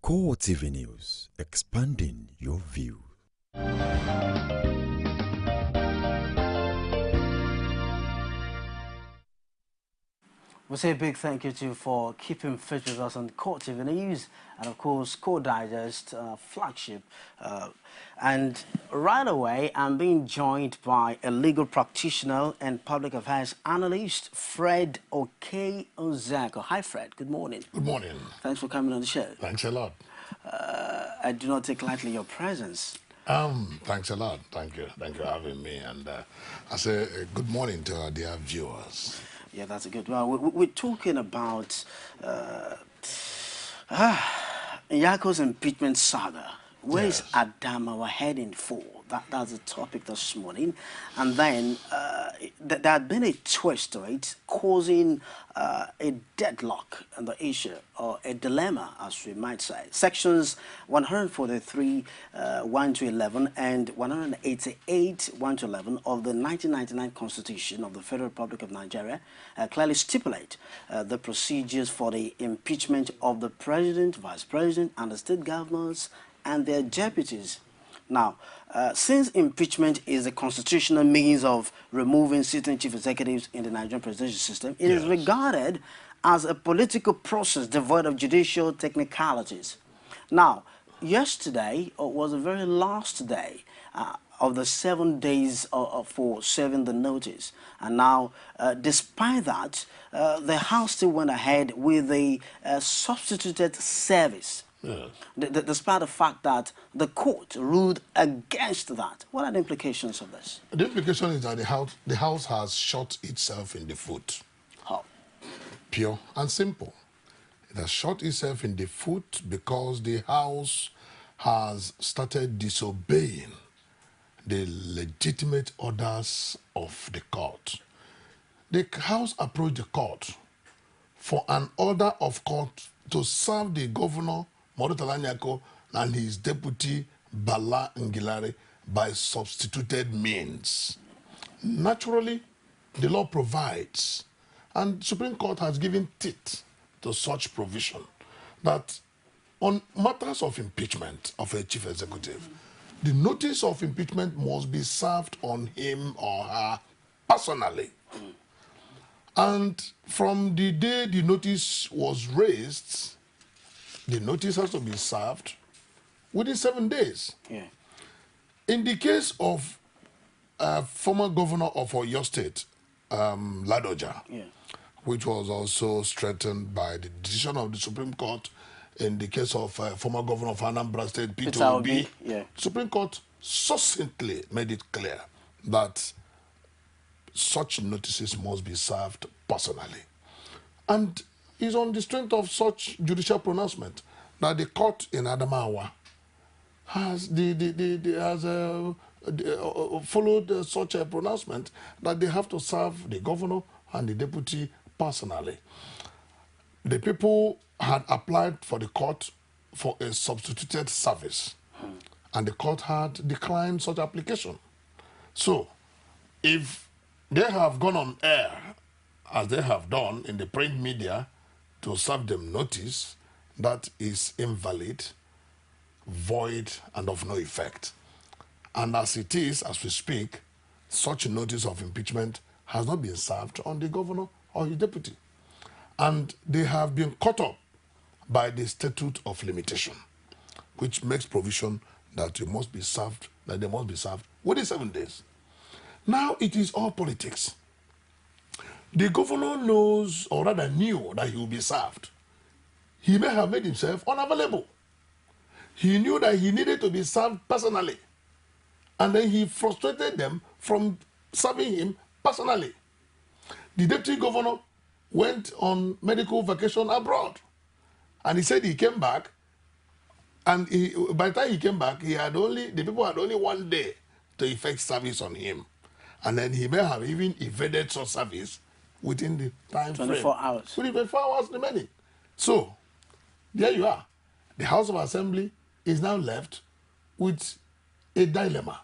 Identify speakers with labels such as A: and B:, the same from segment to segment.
A: Core TV News, expanding your view.
B: We say a big thank you to you for keeping fit with us on Core TV News and, of course, Core Digest flagship. And right away, I'm being joined by a legal practitioner and public affairs analyst, Fred Oke-Ozako. Hi, Fred. Good morning.
C: Good morning.
B: Thanks for coming on the show.
C: Thanks a lot.
B: I do not take lightly your presence.
C: Thanks a lot. Thank you. Thank you for having me. And I say good morning to our dear viewers.
B: Yeah, that's a good one. We're talking about Nyako's impeachment saga. Where is Adamawa heading for? That's the topic this morning. And then there had been a twist to it, causing a deadlock in the issue, or a dilemma, as we might say. Sections 143, 1 to 11, and 188, 1 to 11 of the 1999 Constitution of the Federal Republic of Nigeria clearly stipulate the procedures for the impeachment of the President, Vice President, and the state governors and their deputies. Now, since impeachment is a constitutional means of removing sitting chief executives in the Nigerian presidential system, it is regarded as a political process devoid of judicial technicalities. Now, yesterday was the very last day of the 7 days for serving the notice. And now, despite that, the House still went ahead with a substituted service. Despite the fact that the court ruled against that. What are the implications of this?
C: The implication is that the House has shot itself in the foot.
B: How?
C: Pure and simple. It has shot itself in the foot because the House has started disobeying the legitimate orders of the court. The House approached the court for an order of court to serve the governor Mourtala Nyako and his deputy Bala Ngilare by substituted means. Naturally, the law provides, and Supreme Court has given teeth to such provision, that on matters of impeachment of a chief executive, the notice of impeachment must be served on him or her personally. And from the day the notice was raised, the notice has to be served within 7 days. In the case of former governor of Oyo State, Ladoja, which was also strengthened by the decision of the Supreme Court in the case of former governor of Anambra State, Peter Obi, Supreme Court succinctly made it clear that such notices must be served personally. And is on the strength of such judicial pronouncement that the court in Adamawa has followed such a pronouncement that they have to serve the governor and the deputy personally. The people had applied for the court for a substituted service, and the court had declined such application. So, if they have gone on air, as they have done in the print media, to serve them notice, that is invalid, void, and of no effect. And as it is, as we speak, such a notice of impeachment has not been served on the governor or his deputy. And they have been caught up by the statute of limitation, which makes provision that they must be served within 7 days. Now it is all politics. The governor knows, or rather knew, that he will be served. He may have made himself unavailable. He knew that he needed to be served personally. And then he frustrated them from serving him personally. The deputy governor went on medical vacation abroad. And he said he came back, and by the time he came back, the people had only 1 day to effect service on him. And then he may have even evaded such service within the time
B: 24
C: frame.
B: hours.
C: Within 24 hours remaining. So, there you are. The House of Assembly is now left with a dilemma.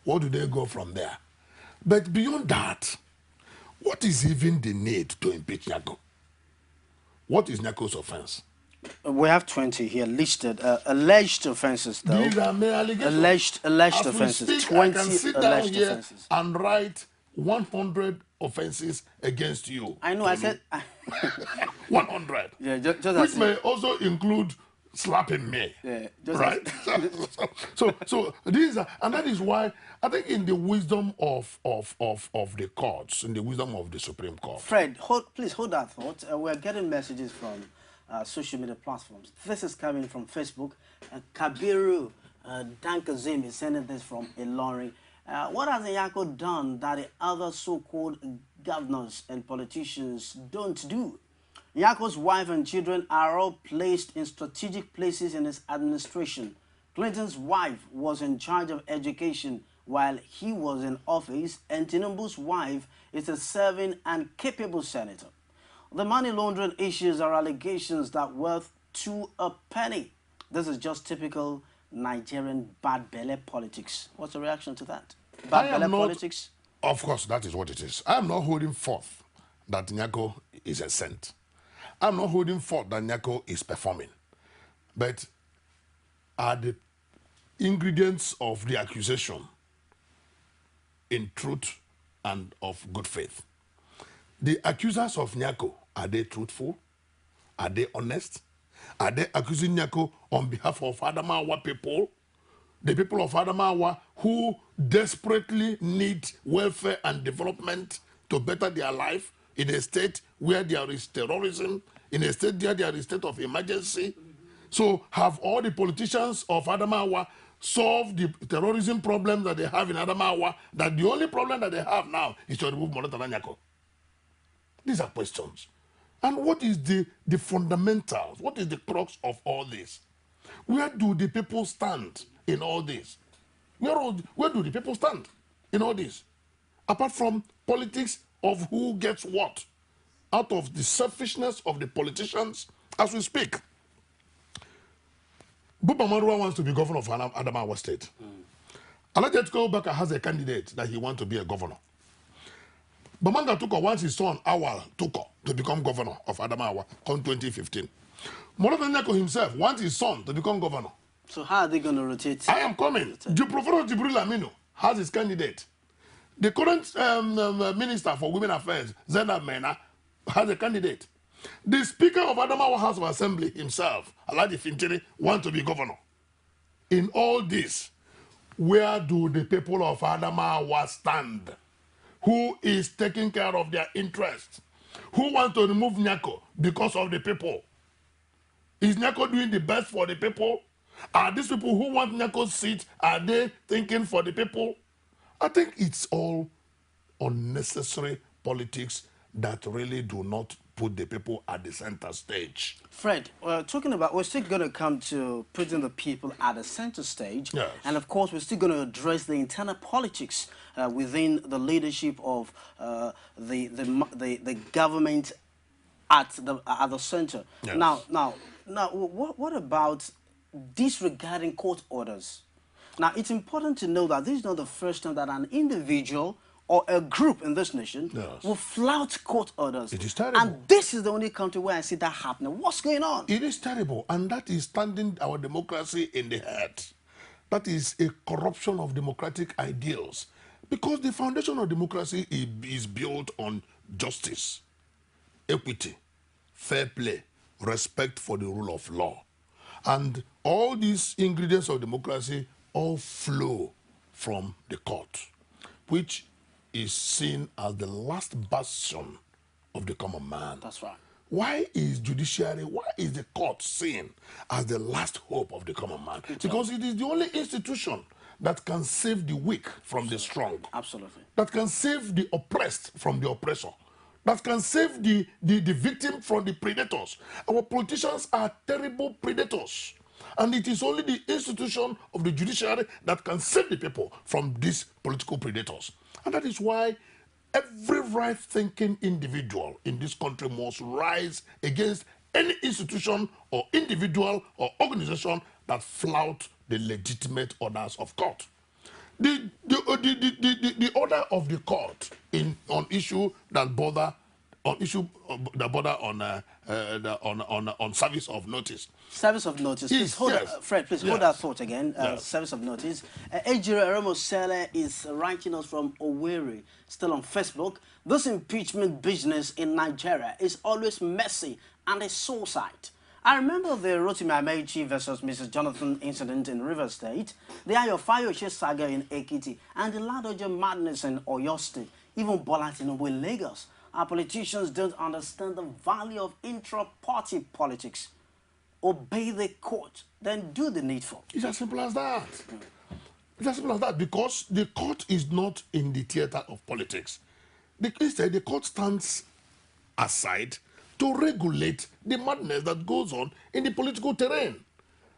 C: What do they go from there? But beyond that, what is even the need to impeach Nyako? What is Nyako's offense?
B: We have 20 here listed. Alleged offenses, though.
C: These are mere allegations.
B: Alleged
C: As we
B: offenses.
C: speak, I
B: 20
C: can sit down
B: alleged
C: here
B: offenses.
C: and write 100 offenses against you.
B: I know.
C: Tolu.
B: I said.
C: 100.
B: Yeah, just
C: Which
B: as
C: may also include slapping me.
B: Yeah, just
C: right? So these are, and that is why I think in the wisdom of the courts, in the wisdom of the Supreme Court.
B: Fred, please hold that thought. We're getting messages from social media platforms. This is coming from Facebook. Kabiru Dankazim is sending this from Ilorin. What has Nyako done that the other so-called governors and politicians don't do? Nyako's wife and children are all placed in strategic places in his administration. Clinton's wife was in charge of education while he was in office, and Tinubu's wife is a serving and capable senator. The money laundering issues are allegations that worth to a penny. This is just typical Nigerian bad belly politics. What's the reaction to that? Bad belly politics?
C: Of course, that is what it is. I am not holding forth that Nyako is a saint. I'm not holding forth that Nyako is performing. But are the ingredients of the accusation in truth and of good faith? The accusers of Nyako, are they truthful? Are they honest? Are they accusing Nyako on behalf of Adamawa people? The people of Adamawa who desperately need welfare and development to better their life in a state where there is terrorism, in a state where there is a state of emergency. So have all the politicians of Adamawa solved the terrorism problem that they have in Adamawa, that the only problem that they have now is to remove Monetana Nyako? These are questions. And what is the fundamentals? What is the crux of all this? Where do the people stand in all this? Where do the people stand in all this? Apart from politics of who gets what, out of the selfishness of the politicians as we speak. Buba Marwa wants to be governor of Adamawa State. Alhaji Atiku Abubakar has a candidate that he wants to be a governor. Bamanga Tuko wants his son Awal Tuko to become governor of Adamawa in 2015. Monetana Nyako himself wants his son to become governor.
B: So how are they going to rotate?
C: I am coming. The Professor Jibril Aminu has his candidate. The current Minister for Women Affairs, Zainab Mena, has a candidate. The Speaker of Adamawa House of Assembly himself, Alhaji Fintiri, wants to be governor. In all this, where do the people of Adamawa stand? Who is taking care of their interests? Who wants to remove Nyako because of the people? Is Nyako doing the best for the people? Are these people who want Nyako's seat, are they thinking for the people? I think it's all unnecessary politics that really do not put the people at the center stage.
B: Fred, talking about, we're still going to come to putting the people at the center stage.
C: Yes.
B: And of course, we're still going to address the internal politics within the leadership of the government at the center.
C: Yes.
B: Now, what about disregarding court orders? Now, it's important to know that this is not the first time that an individual or a group in this nation will flout court orders.
C: It is terrible.
B: And this is the only country where I see that happening. What's going on?
C: It is terrible, and that is standing our democracy in the head. That is a corruption of democratic ideals, because the foundation of democracy is built on justice, equity, fair play, respect for the rule of law. And all these ingredients of democracy all flow from the court, which is seen as the last bastion of the common man.
B: That's right.
C: Why is judiciary, why is the court seen as the last hope of the common man? Because it is the only institution that can save the weak from the strong.
B: Absolutely.
C: That can save the oppressed from the oppressor. That can save the victim from the predators. Our politicians are terrible predators. And it is only the institution of the judiciary that can save the people from these political predators. And that is why every right-thinking individual in this country must rise against any institution or individual or organization that flout the legitimate orders of court. The order of the court on issue that bother on issue the border on service of notice.
B: Service of notice. Please hold that, Fred. Please hold that thought again. Service of notice. Ejire Eremosele is writing us from Owerri, still on Facebook. This impeachment business in Nigeria is always messy and a sore sight. I remember the Rotimi Amechi versus Mrs. Jonathan incident in Rivers State, the Ayo Fayose saga in Ekiti, and the Ladoja madness in Oyo State, even Bola Tinubu in Lagos. Our politicians don't understand the value of intra-party politics. Obey the court, then do the needful.
C: It's as simple as that. It's as simple as that, because the court is not in the theater of politics. Instead, the court stands aside to regulate the madness that goes on in the political terrain.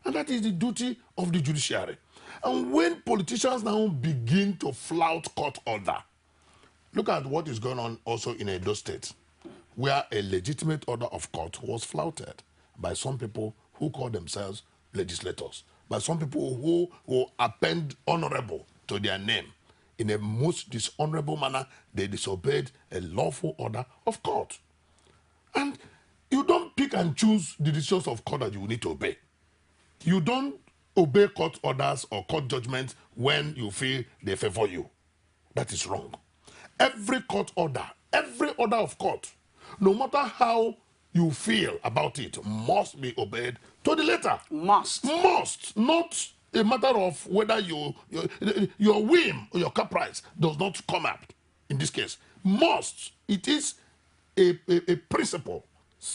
C: And that is the duty of the judiciary. And when politicians now begin to flout court order, look at what is going on also in Edo State, where a legitimate order of court was flouted by some people who call themselves legislators, by some people who append honorable to their name. In a most dishonorable manner, they disobeyed a lawful order of court. And you don't pick and choose the decisions of court that you need to obey. You don't obey court orders or court judgments when you feel they favor you. That is wrong. Every court order, every order of court, no matter how you feel about it, must be obeyed to the letter.
B: Must.
C: Must. Not a matter of whether your whim or your caprice does not come up. In this case, must. It is a principle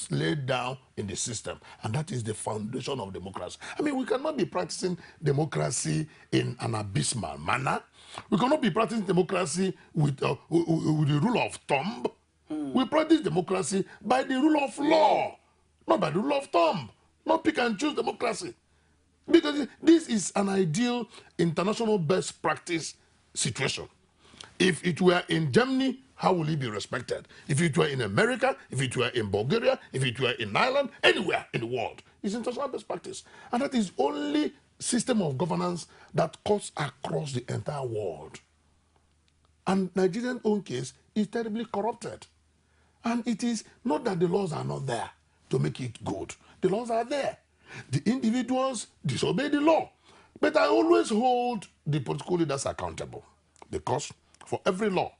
C: laid down in the system, and that is the foundation of democracy. I mean, we cannot be practicing democracy in an abysmal manner. We cannot be practicing democracy with the rule of thumb. We practice democracy by the rule of law, not by the rule of thumb, not pick and choose democracy. Because this is an ideal international best practice situation. If it were in Germany, how will it be respected? If it were in America, if it were in Bulgaria, if it were in Ireland, anywhere in the world, it's international best practice. And that is only system of governance that cuts across the entire world. And Nigerian own case is terribly corrupted. And it is not that the laws are not there to make it good. The laws are there. The individuals disobey the law. But I always hold the political leaders accountable, because for every law,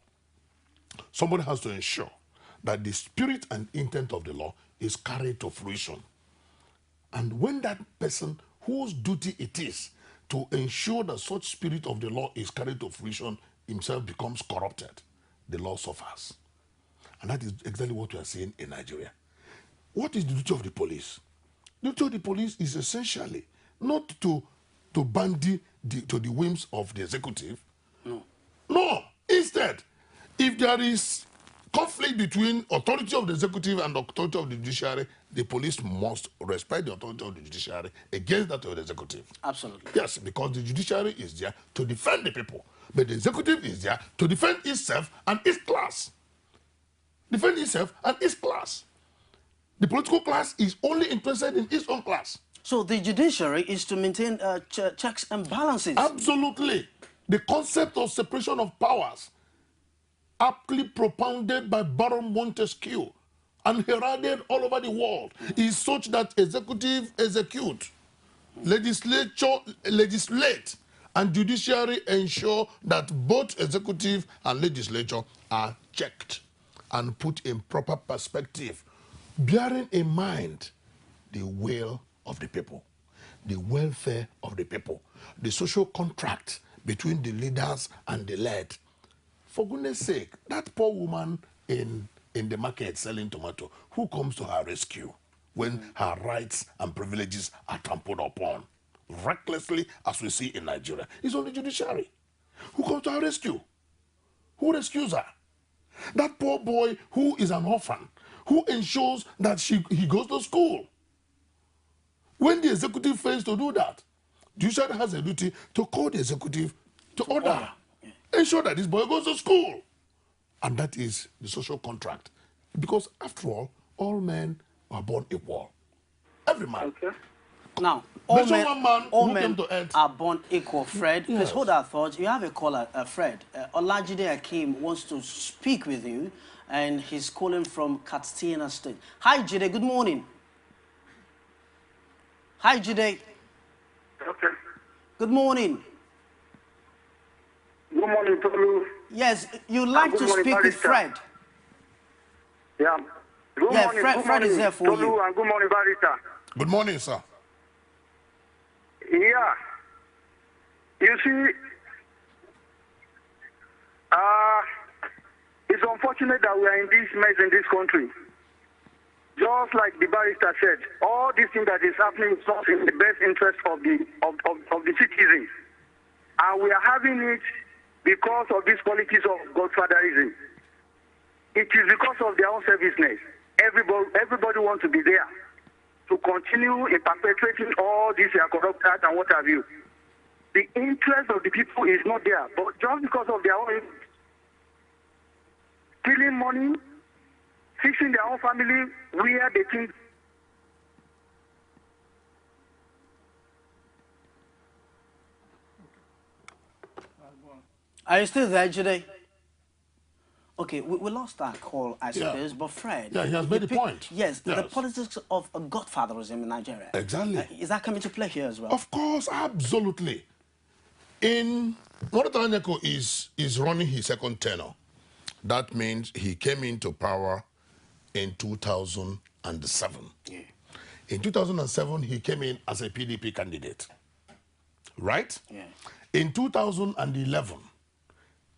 C: somebody has to ensure that the spirit and intent of the law is carried to fruition. And when that person whose duty it is to ensure that such spirit of the law is carried to fruition himself becomes corrupted, the law suffers. And that is exactly what we are seeing in Nigeria. What is the duty of the police? The duty of the police is essentially not to bandy to the whims of the executive. No. Instead, if there is conflict between authority of the executive and authority of the judiciary, the police must respect the authority of the judiciary against that of the executive.
B: Absolutely.
C: Yes, because the judiciary is there to defend the people, but the executive is there to defend itself and its class. Defend itself and its class. The political class is only interested in its own class.
B: So the judiciary is to maintain checks and balances.
C: Absolutely. The concept of separation of powers, aptly propounded by Baron Montesquieu and heralded all over the world, is such that executive execute, legislature legislate, and judiciary ensure that both executive and legislature are checked and put in proper perspective, bearing in mind the will of the people, the welfare of the people, the social contract between the leaders and the led. For goodness sake, that poor woman in the market selling tomato, who comes to her rescue when her rights and privileges are trampled upon, recklessly, as we see in Nigeria? It's only judiciary. Who comes to her rescue? Who rescues her? That poor boy who is an orphan, who ensures that he goes to school. When the executive fails to do that, judiciary has a duty to call the executive to order. Ensure that this boy goes to school. And that is the social contract. Because after all men are born equal. Every man.
D: Okay.
B: Now,
C: Based on one man who came to earth.
B: are born equal. Fred, please
C: Yes.
B: hold our thoughts. You have a caller, Fred. Olajide Akim wants to speak with you, and he's calling from Katsina State. Hi, Jide. Good morning. Hi, Jide.
D: Okay.
B: Good morning.
D: Good morning, Tolu.
B: Yes, you'd like
D: good
B: to
D: morning,
B: speak with
D: Barrister.
B: Fred.
D: Yeah. Good
B: Yeah,
D: morning.
B: Fred-
D: good
B: Fred is
D: morning,
B: there for
D: Tolu,
B: you.
D: And good morning, Barrister.
C: Good morning, sir.
D: Yeah. You see, it's unfortunate that we are in this mess in this country. Just like the barrister said, all this thing that is happening is not in the best interest of the citizens. And we are having it because of these qualities of godfatherism. It is because of their own selfishness. Everybody wants to be there to continue in perpetrating all this corrupt act and what have you. The interest of the people is not there, but just because of their own stealing money, fixing their own family, where they think.
B: Are you still there, Jide? Okay, we lost our call, I
C: Yeah.
B: suppose, but Fred...
C: Yeah, he has made a point.
B: Yes, the
C: Yes.
B: politics of godfatherism in Nigeria.
C: Exactly.
B: Is that coming to play here as well?
C: Of course, absolutely. Murtala Nyako is running his second tenure. That means he came into power in 2007.
B: Yeah.
C: In 2007, he came in as a PDP candidate, right?
B: Yeah.
C: In 2011,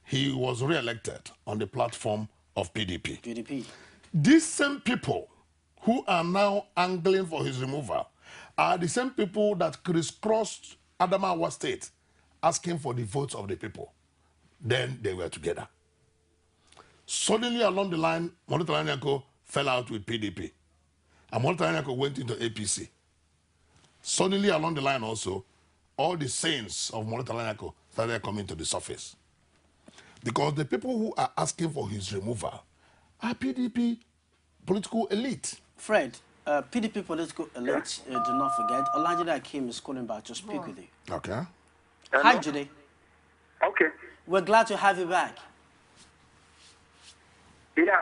C: he was re-elected on the platform of PDP.
B: PDP.
C: These same people who are now angling for his removal are the same people that crisscrossed Adamawa State asking for the votes of the people. Then they were together. Suddenly along the line, Murtala Nyako fell out with PDP. And Murtala Nyako went into APC. Suddenly along the line also, all the saints of Murtala Nyako started coming to the surface. Because the people who are asking for his removal are PDP political elite.
B: Fred, PDP political elite, do not forget, Olajide Akim is calling back to speak with you.
C: Okay.
B: Hi, Jide.
D: Okay.
B: We're glad to have you back.
D: Yeah.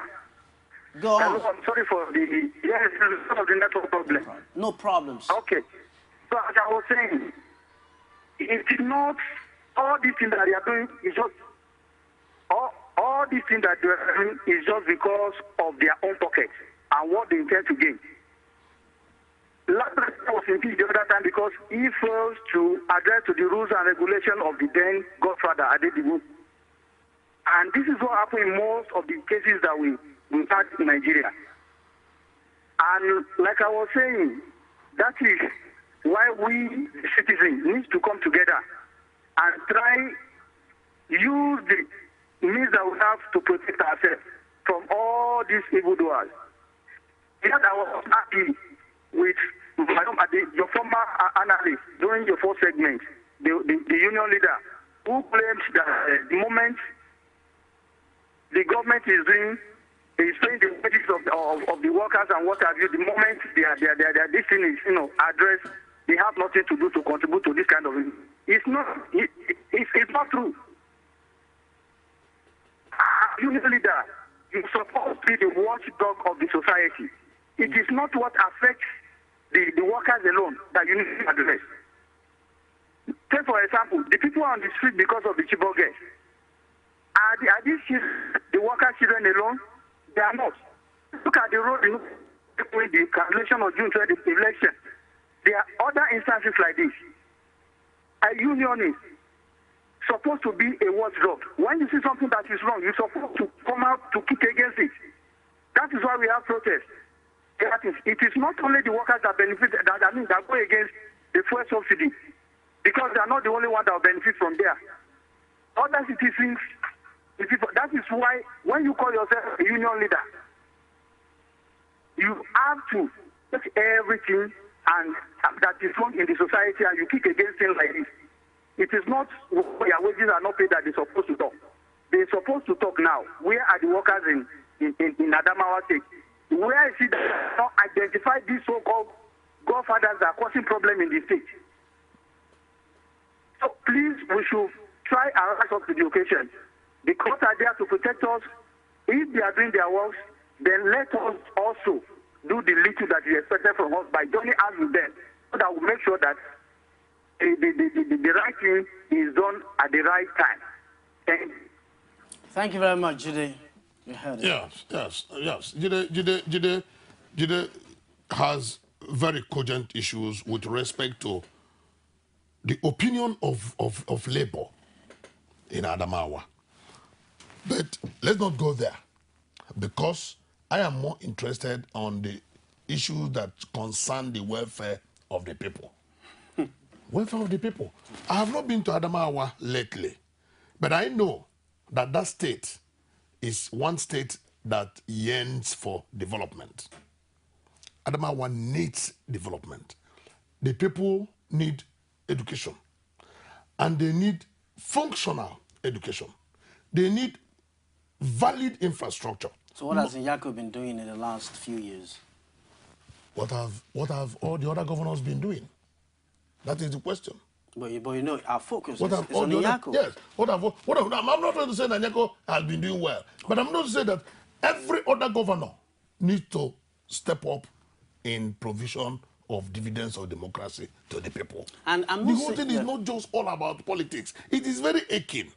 B: Go on.
D: I'm sorry for the some of the network problem.
B: No problems.
D: Okay. So as I was saying, it is not all these things that they are doing is just all these things that they are doing is just because of their own pockets and what they intend to gain. Last time I was impeached the other time because he fails to adhere to the rules and regulations of the then Godfather Adedibu. And this is what happened in most of the cases that we had in Nigeria. And like I was saying, that is why we, the citizens, need to come together and try use the means that we have to protect ourselves from all these evildoers. Yes, I was happy with your former analyst during your first segment, the union leader, who claims that the moment the government is paying the wages of the workers and what have you, the moment this thing is addressed, they have nothing to do to contribute to this kind of thing. It's not true. Union leader, you're supposed to be the watchdog of the society. It is not what affects the workers alone that you need to address. Take for example, the people on the street because of the Chibok girls. Are these the workers' children alone? They are not. Look at the road with the cancellation of June 20 election. There are other instances like this. A union is supposed to be a watchdog. When you see something that is wrong, you're supposed to come out to kick against it. That is why we have protests. It is not only the workers that benefit, that go against the fuel subsidy, because they are not the only ones that will benefit from there. Other citizens, that is why when you call yourself a union leader, you have to take everything and that is wrong in the society and you kick against things like this. It is not their wages are not paid that they're supposed to talk. They're supposed to talk now. Where are the workers in Adamawa State? Where is it that not identify these so-called godfathers that are causing problem in the state. So please, we should try and rise up to the occasion. The courts are there to protect us. If they are doing their works, then let us also do the little that is expected from us by joining us with them, so that we make sure that the right thing is done at the right time. Thank you.
B: Thank you very much, Jide. You heard it.
C: Yes. Jide has very cogent issues with respect to the opinion of labor in Adamawa. But let's not go there, because I am more interested on the issues that concern the welfare of the people. Welfare of the people. I have not been to Adamawa lately, but I know that that state is one state that yearns for development. Adamawa needs development. The people need education, and they need functional education. They need valid infrastructure.
B: So what has Nyako been doing in the last few years?
C: What have all the other governors been doing? That is the question.
B: But you know, our focus is
C: All
B: on
C: the other-
B: Nyako.
C: Yes. I'm not trying to say that Nyako has been doing well, but I'm not saying that every other governor needs to step up in provision of dividends of democracy to the people.
B: And I'm
C: the
B: not
C: whole
B: saying-
C: thing is
B: yeah.
C: not just all about politics. It is very aching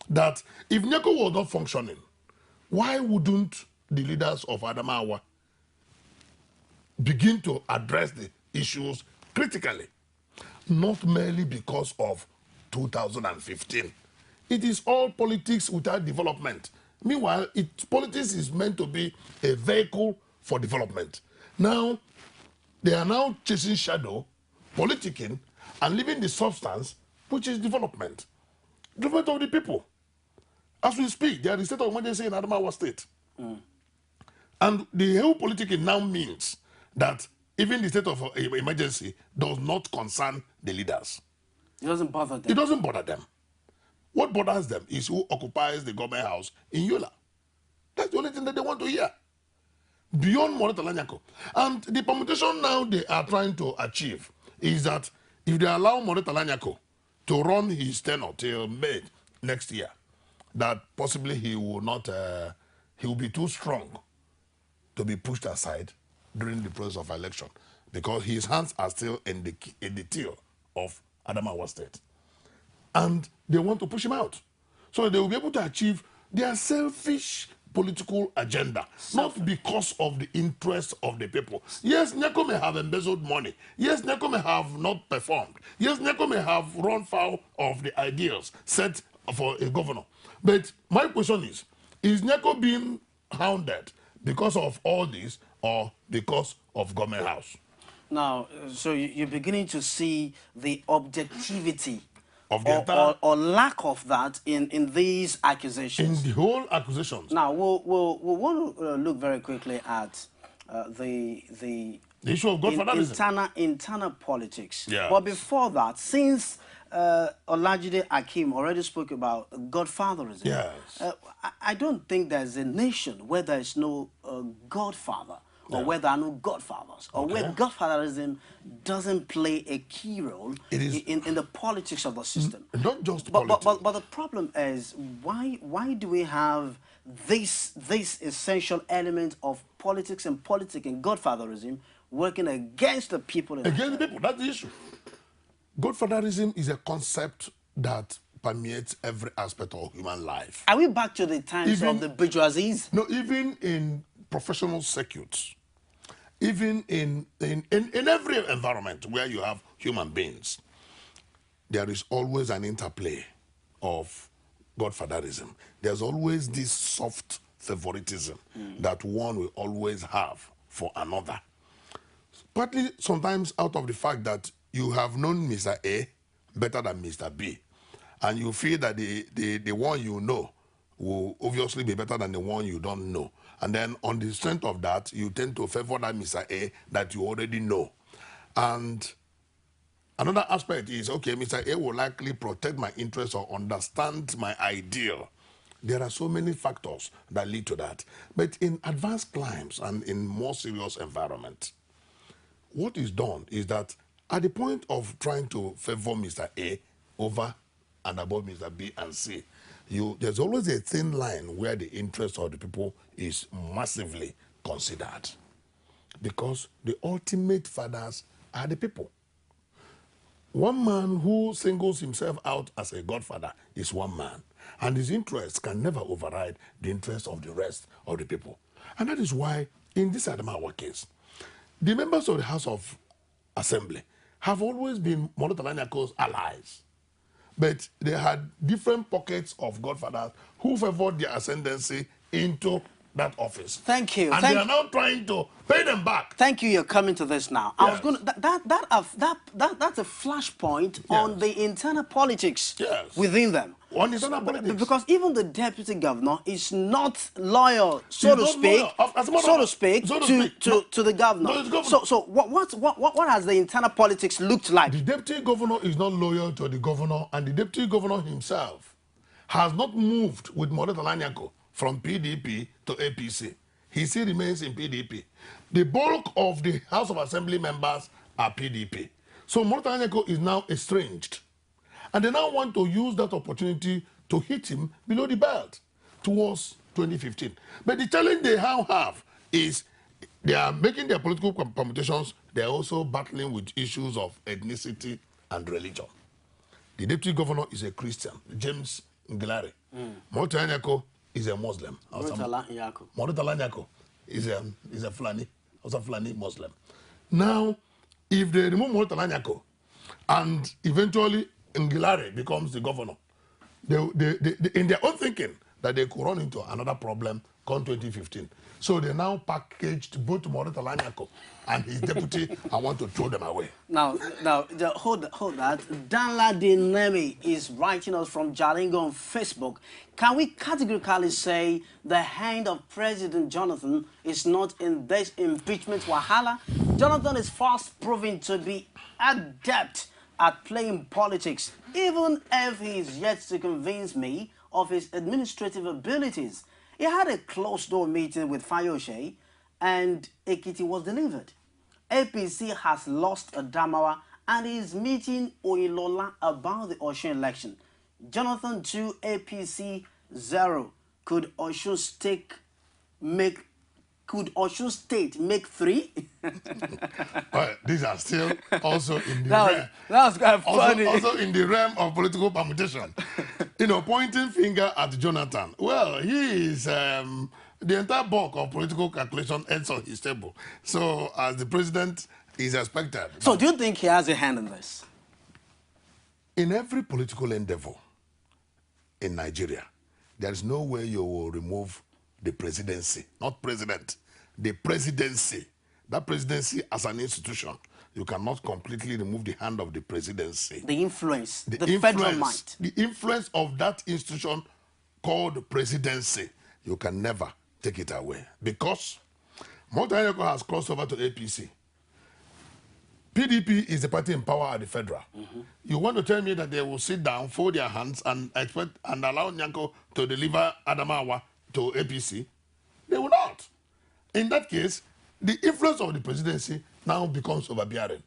C: that if Nyako was not functioning, why wouldn't the leaders of Adamawa begin to address the issues critically? Not merely because of 2015. It is all politics without development. Meanwhile, politics is meant to be a vehicle for development. Now, they are now chasing shadow, politicking, and leaving the substance, which is development. Development of the people. As we speak, there is a state of emergency in Adamawa State. And the whole politicking now means that even the state of emergency does not concern the leaders.
B: It doesn't bother
C: It
B: them.
C: doesn't bother them. What bothers them is who occupies the government house in Yola. That's the only thing that they want to hear. Beyond Moret Alanyako. And the permutation now they are trying to achieve is that if they allow Moret Alanyako to run his tenure till May next year, that possibly he will not, he will be too strong to be pushed aside during the process of election, because his hands are still in the till of Adamawa State. And they want to push him out so they will be able to achieve their selfish political agenda, not because of the interests of the people. Yes, Nyako may have embezzled money. Yes, Nyako may have not performed. Yes, Nyako may have run foul of the ideals set for a governor. But my question is Nyako being hounded because of all this or because of government house?
B: Now, so you're beginning to see the objectivity
C: Of the entire-
B: or lack of that in these accusations.
C: In the whole accusations.
B: Now, we'll want to look very quickly at the
C: issue of godfatherism.
B: internal politics.
C: Yes.
B: But before that, since Olajide Akim already spoke about godfatherism,
C: Yes.
B: I don't think there's a nation where there is no godfather, or where there are no godfathers, or where godfatherism doesn't play a key role
C: It is-
B: in the politics of the system.
C: Not just
B: But
C: politics.
B: the problem is, why do we have this essential element of politics and godfatherism working against the people?
C: Against the people, that's the issue. Godfatherism is a concept that permeates every aspect of human life.
B: Are we back to the times
C: Even-
B: of the bourgeoisies?
C: No, even in professional circuits, even in every environment where you have human beings, there is always an interplay of godfatherism. There's always this soft favoritism that one will always have for another. Partly sometimes out of the fact that you have known Mr. A better than Mr. B, and you feel that the one you know will obviously be better than the one you don't know. And then on the strength of that, you tend to favor that Mr. A that you already know. And another aspect is, okay, Mr. A will likely protect my interests or understand my ideal. There are so many factors that lead to that. But in advanced climes and in more serious environments, what is done is that at the point of trying to favor Mr. A over and above Mr. B and C, there's always a thin line where the interest of the people is massively considered. Because the ultimate fathers are the people. One man who singles himself out as a godfather is one man, and his interests can never override the interests of the rest of the people. And that is why, in this Adamawa case, the members of the House of Assembly have always been Morotalanya Nyako's allies. But they had different pockets of godfathers who favored their ascendancy into that office.
B: Thank you.
C: And they are now trying to pay them back.
B: Thank you. You're coming to this now.
C: Yes.
B: I was going to that's a flashpoint on the internal politics within them.
C: On internal politics.
B: Because even the deputy governor is not loyal, so to speak, to the governor.
C: No, governor.
B: So what has the internal politics looked like?
C: The deputy governor is not loyal to the governor, and the deputy governor himself has not moved with Morotalanya Nyako from PDP to APC. He still remains in PDP. The bulk of the House of Assembly members are PDP. So Morotalanya Nyako is now estranged. And they now want to use that opportunity to hit him below the belt towards 2015. But the challenge they now have is they are making their political permutations. They are also battling with issues of ethnicity and religion. The deputy governor is a Christian, James Ngilare. Morotalanya Nyako is a Muslim.
B: Morotalanya
C: Nyako is a Fulani, also Fulani Muslim. Now, if they remove Morotalanya Nyako and eventually Ngilare becomes the governor, they, in their own thinking, that they could run into another problem come 2015. So they now packaged both Morotalanya Nyako and his deputy and want to throw them away.
B: Now, hold that. Danla Dinemi is writing us from Jalingo on Facebook. Can we categorically say the hand of President Jonathan is not in this impeachment wahala? Jonathan is fast proving to be adept at playing politics, even if he is yet to convince me of his administrative abilities. He had a closed-door meeting with Fayose, and Ekiti was delivered. APC has lost Adamawa and is meeting Oilola about the Osun election. Jonathan 2, APC 0. Could Osun State make 3?
C: Well, these are still also in the
B: that was quite funny.
C: Also in the realm of political permutation. Pointing finger at Jonathan. Well, he is the entire bulk of political calculation ends on his table. So, as the president is expected.
B: So, do you think he has a hand in this?
C: In every political endeavor in Nigeria, there is no way you will remove the presidency, not president, the presidency. That presidency as an institution, you cannot completely remove the hand of the presidency.
B: The influence, the federal might.
C: The influence of that institution called presidency, you can never take it away. Because Morotalanya Nyako has crossed over to APC. PDP is the party in power at the federal. You want to tell me that they will sit down, fold their hands, and expect and allow Nyako to deliver Adamawa to APC? They will not. In that case, the influence of the presidency now becomes overbearing.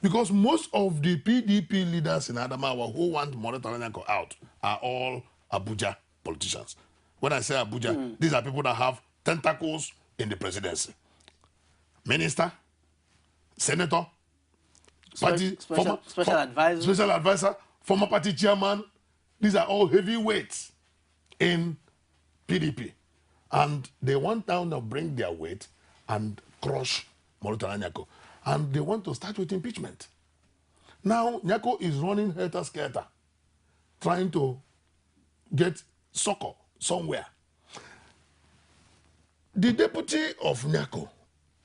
C: Because most of the PDP leaders in Adamawa who want Morotalanya Nyako out are all Abuja politicians. When I say Abuja, these are people that have tentacles in the presidency. Minister, senator,
B: special
C: advisor, former party chairman. These are all heavyweights in PDP. And they want now to bring their weight and crush Morotalanya Nyako. And they want to start with impeachment. Now, Nyako is running helter-skelter, trying to get succor somewhere. The deputy of Nyako,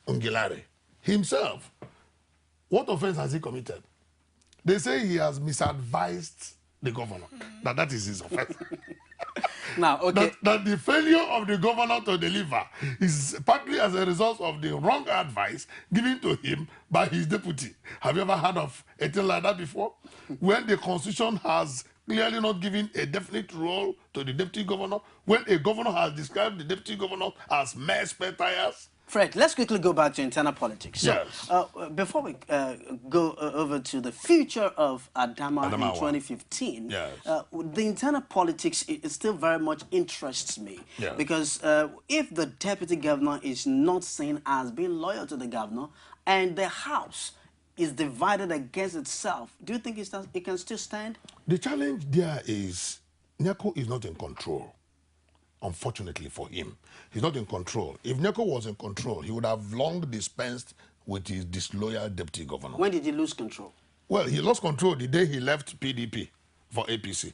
C: Ngilare, himself, what offense has he committed? They say he has misadvised the governor. That is his offense.
B: Now, okay.
C: That the failure of the governor to deliver is partly as a result of the wrong advice given to him by his deputy. Have you ever heard of a thing like that before? When the constitution has clearly not given a definite role to the deputy governor, when a governor has described the deputy governor as mere spare tires,
B: Fred, let's quickly go back to internal politics. So,
C: Yes.
B: before we go over to the future of Adama in
C: Adamawa.
B: 2015,
C: Yes.
B: The internal politics it still very much interests me.
C: Yes.
B: Because if the deputy governor is not seen as being loyal to the governor and the House is divided against itself, do you think it can still stand?
C: The challenge there is Nyako is not in control. Unfortunately for him, he's not in control. If Nyako was in control, he would have long dispensed with his disloyal deputy governor.
B: When did he lose control?
C: Well, he lost control the day he left PDP for APC.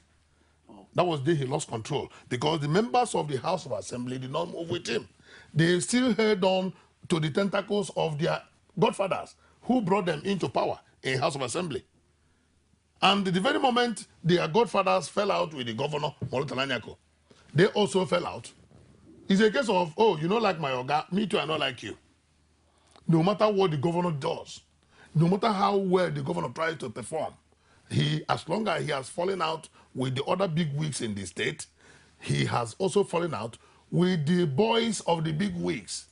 C: That was the day he lost control because the members of the House of Assembly did not move with him. They still held on to the tentacles of their godfathers who brought them into power in House of Assembly. And the very moment their godfathers fell out with the governor, Murtala Nyako, they also fell out. It's a case of, oh, you don't like my Oga, me too, I don't like you. No matter what the governor does, no matter how well the governor tries to perform, as long as he has fallen out with the other big wigs in the state, he has also fallen out with the boys of the big wigs,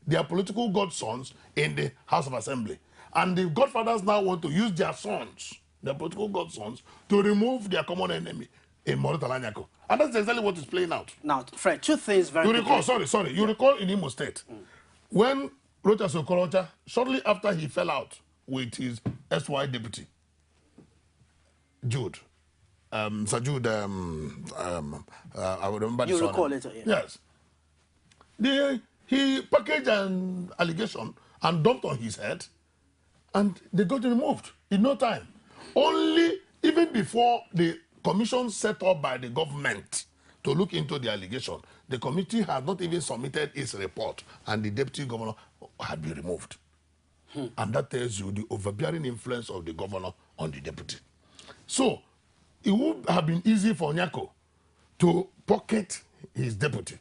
C: their political godsons in the House of Assembly. And the godfathers now want to use their sons, their political godsons, to remove their common enemy in Murtala Nyako. And that's exactly what is playing out.
B: Now, Fred, two things very
C: You
B: quickly.
C: recall, sorry, you recall in Imo State, when Rochas Okorocha, shortly after he fell out with his SY deputy, Jude, Sir Jude, I would remember
B: You
C: the
B: recall
C: surname.
B: later, yeah.
C: Yes. He packaged an allegation and dumped on his head, and they got removed in no time. Only even before the commission set up by the government to look into the allegation, the committee had not even submitted its report, and the deputy governor had been removed. And that tells you the overbearing influence of the governor on the deputy. So it would have been easy for Nyako to pocket his deputy.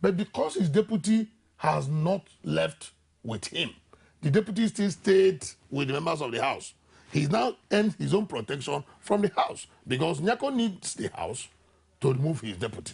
C: But because his deputy has not left with him, the deputy still stayed with the members of the House. He's now earned his own protection from the House because Nyako needs the House to remove his deputy.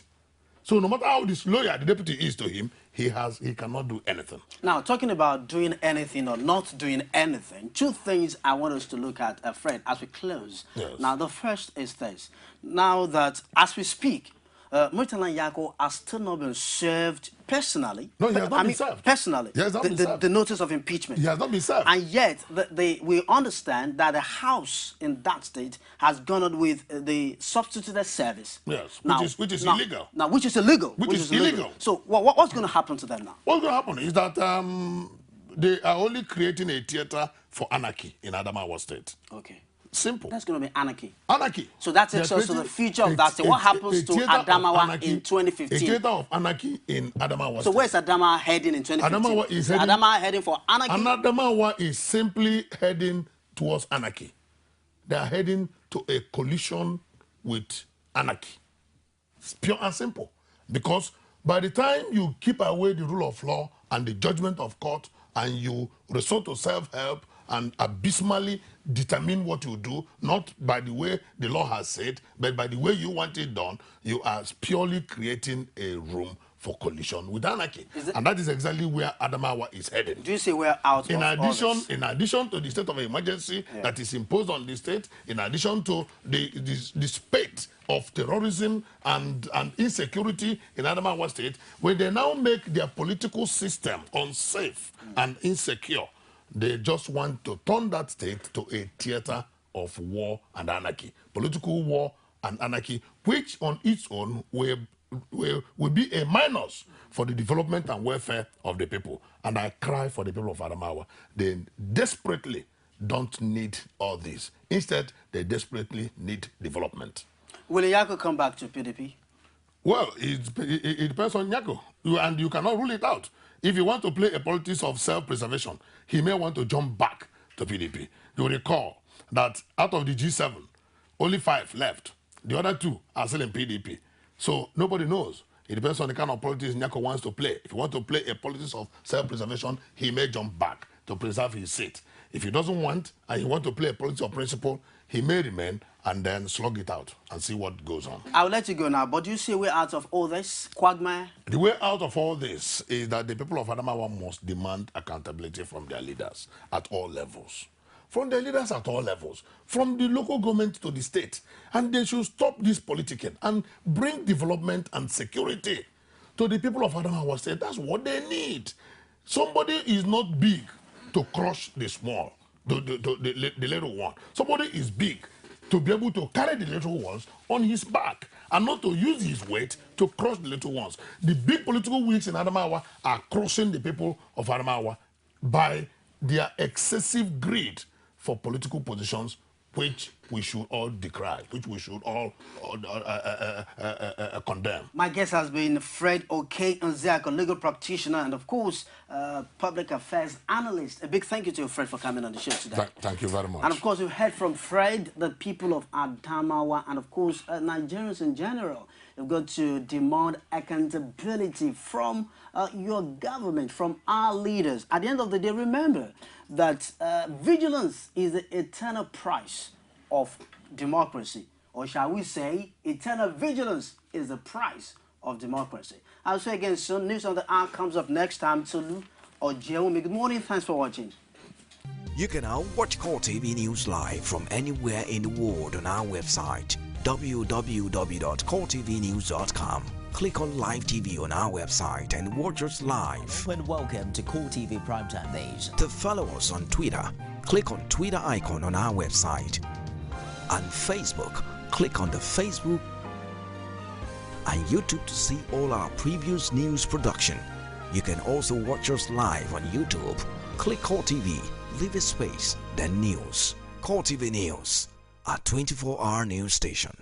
C: So no matter how disloyal the deputy is to him, he cannot do anything.
B: Now, talking about doing anything or not doing anything, two things I want us to look at, Fred, as we close.
C: Yes.
B: Now, the first is this. Now that, as we speak, Murtala Nyako has still not been served personally.
C: No, he has not been served.
B: Personally.
C: He has not been served.
B: The notice of impeachment.
C: He has not been served.
B: And yet, we understand that the House in that state has gone on with the substituted service.
C: Yes,
B: Now,
C: which is illegal.
B: Now, which is illegal.
C: Which is illegal.
B: So, what's going to happen to them now?
C: What's going to happen is that they are only creating a theater for anarchy in Adamawa State.
B: Okay.
C: Simple.
B: That's going to be anarchy.
C: Anarchy.
B: So that takes us to the future of that state. What happens to Adamawa in 2015?
C: A theater of anarchy in Adamawa State.
B: So where's Adamawa heading in 2015?
C: Adamawa is
B: heading for anarchy?
C: And Adamawa is simply heading towards anarchy. They are heading to a collision with anarchy. It's pure and simple. Because by the time you keep away the rule of law and the judgment of court and you resort to self-help and abysmally determine what you do, not by the way the law has said, but by the way you want it done, you are purely creating a room for collision with anarchy. And that is exactly where Adamawa is headed.
B: Do you say we're out
C: In
B: of
C: addition,
B: orders?
C: in addition to the state of emergency that is imposed on the state, in addition to the spate of terrorism and insecurity in Adamawa State, when they now make their political system unsafe and insecure, they just want to turn that state to a theater of war and anarchy, political war and anarchy, which on its own will be a minus for the development and welfare of the people. And I cry for the people of Adamawa. They desperately don't need all this. Instead, they desperately need development.
B: Will Nyako come back to PDP?
C: Well, it depends on Nyako, and you cannot rule it out. If you want to play a politics of self-preservation, he may want to jump back to PDP. You recall that out of the G7, only 5 left. The other 2 are still in PDP. So nobody knows. It depends on the kind of politics Nyako wants to play. If he wants to play a politics of self-preservation, he may jump back to preserve his seat. If he doesn't want, and he wants to play a politics of principle, he may remain and then slug it out and see what goes on.
B: I'll let you go now, but do you see a way out of all this quagmire?
C: The way out of all this is that the people of Adamawa must demand accountability from their leaders at all levels. From the leaders at all levels, from the local government to the state. And they should stop this politicking and bring development and security to the people of Adamawa State. That's what they need. Somebody is not big to crush the small, the little one. Somebody is big to be able to carry the little ones on his back and not to use his weight to crush the little ones. The big political wigs in Adamawa are crushing the people of Adamawa by their excessive greed for political positions, which we should all decry, which we should all condemn.
B: My guest has been Fred Oke-Nzeako, legal practitioner and, of course, public affairs analyst. A big thank you to you, Fred, for coming on the show today.
C: Thank you very much.
B: And, of course, we've heard from Fred, the people of Adamawa, and, of course, Nigerians in general. You've got to demand accountability from your government, from our leaders. At the end of the day, remember that vigilance is the eternal price of democracy. Or shall we say, eternal vigilance is the price of democracy. I'll say again soon. News on the hour comes up next time. Tolu or Jeremy. Good morning. Thanks for watching.
E: You can now watch Core TV News live from anywhere in the world on our website, www.coretvnews.com. Click on Live TV on our website and watch us live.
F: And welcome to Core TV Primetime Days.
E: To follow us on Twitter, click on Twitter icon on our website. On Facebook, click on the Facebook and YouTube to see all our previous news production. You can also watch us live on YouTube. Click Core TV, leave a space, then news. Core TV News, a 24-hour news station.